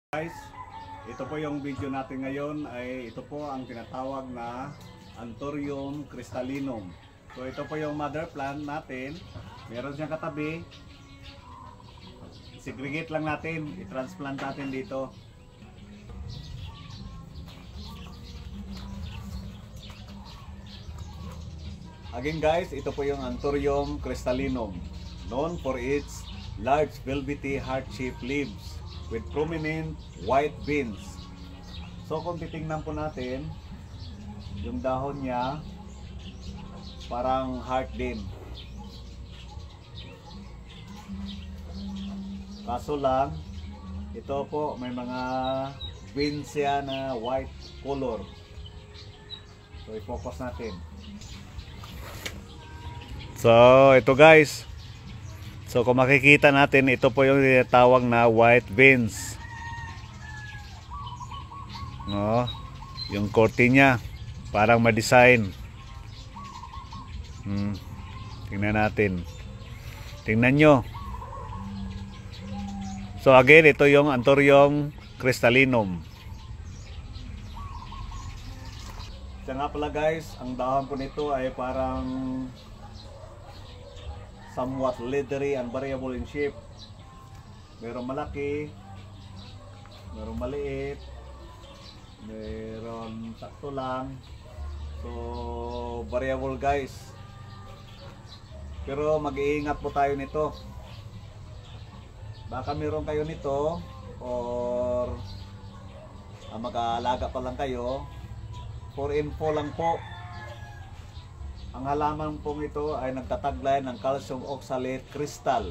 Guys, ito po yung video natin ngayon ay ito po ang tinatawag na Anthurium crystallinum. So ito po yung mother plant natin. Meron siyang katabi. Segregate lang natin, i-transplant natin dito. Again guys, ito po yung Anthurium crystallinum, known for its large velvety heart-shaped leaves with prominent white veins. So kung titingnan po natin, yung dahon niya parang heart din. Kaso lang, ito po may mga veins siya na white color. So i-focus natin. So ito guys. So kung makikita natin, ito po yung tinatawag na white veins. No, yung korte niya parang ma-design. Tingnan natin. Tingnan nyo. So again, ito yung Anthurium crystallinum. Siya nga pala guys, ang dahon po nito ay parang somewhat leathery and variable in shape. Merong malaki, merong maliit, meron sakto lang. So variable guys. Pero mag-iingat po tayo nito. Baka meron kayo nito or mag-aalaga pa lang kayo. For info lang po, ang halaman pong ito ay nagtataglay ng calcium oxalate crystal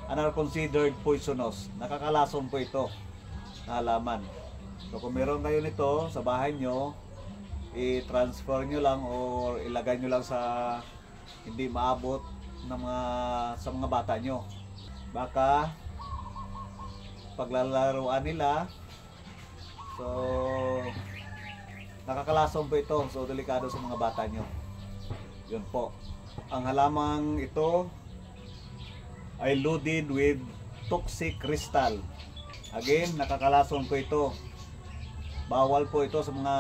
and are considered poisonous. Nakakalason po ito na halaman. So kung meron kayo nito sa bahay nyo, i-transfer nyo lang or ilagay nyo lang sa hindi maabot ng sa mga bata nyo. Baka paglalaruan nila, so nakakalason po ito. So delikado sa mga bata nyo. Yun po. Ang halamang ito ay loaded with toxic crystal. Again, nakakalason po ito. Bawal po ito sa mga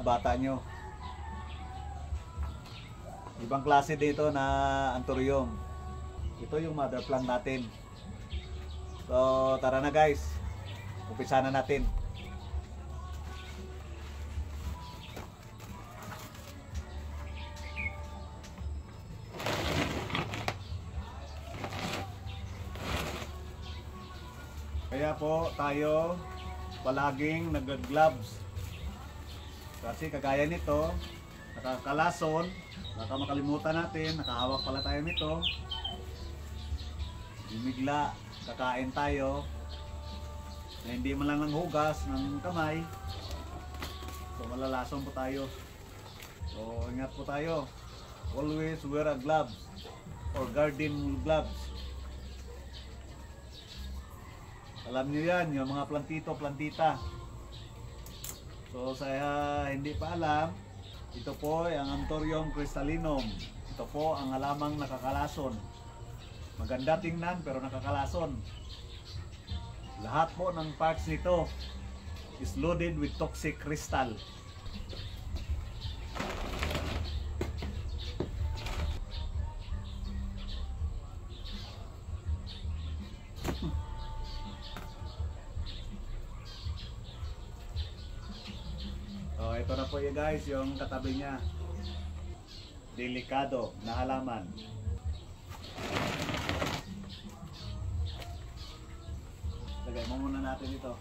bata nyo. Ibang klase dito na Anthurium. Ito yung mother plant natin. So tara na guys, umpisa na natin. Kaya po tayo palaging nag-gloves. Kasi kagaya nito, nakakalason, baka makalimutan natin, nakahawak pala tayo nito. Bumigla, kakain tayo, na hindi man lang ng hugas ng kamay. So malalason po tayo. So ingat po tayo. Always wear a gloves or garden gloves. Alam nyo yan, yung mga plantito, plantita. So sa hindi pa alam, ito po ang Anthurium crystallinum. Ito po ang halamang nakakalason. Maganda tingnan pero nakakalason. Lahat po ng parts nito is loaded with toxic crystal. So ito na po yun guys, yung katabi niya. Delikado na halaman. Lagay mo muna natin ito.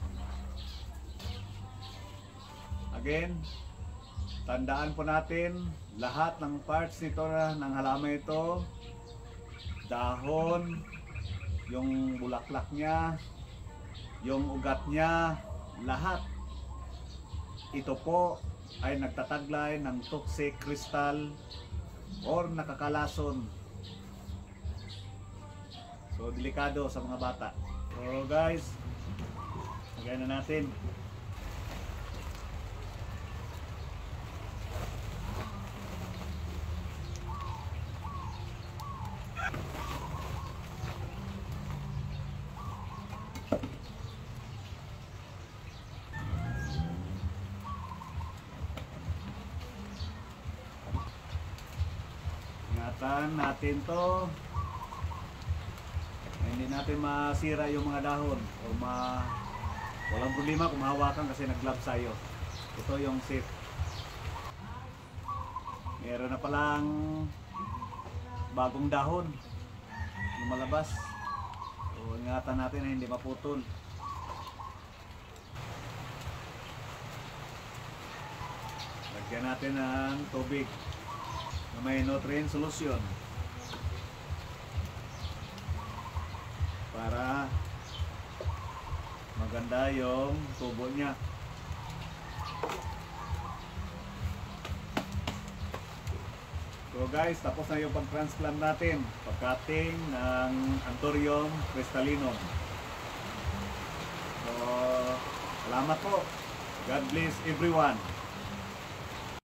Again, tandaan po natin lahat ng parts nito ng halaman ito, dahon, yung bulaklak niya, yung ugat niya, lahat ito po ay nagtataglay ng toxic crystal or nakakalason. So delikado sa mga bata. So guys, lagay na natin. Hawakan natin to. Hindi natin masira yung mga dahon o walang problema kung mahawakan kasi nag-gloves tayo. Ito yung safe. Meron na palang bagong dahon lumalabas. So, ingatan natin na hindi maputol. Lagyan natin ng tubig na may nutrient solution para maganda yung tubo niya. So guys, tapos na yung pag-transplant natin, pag-cutting ng Anthurium crystallinum. So, salamat po. God bless everyone.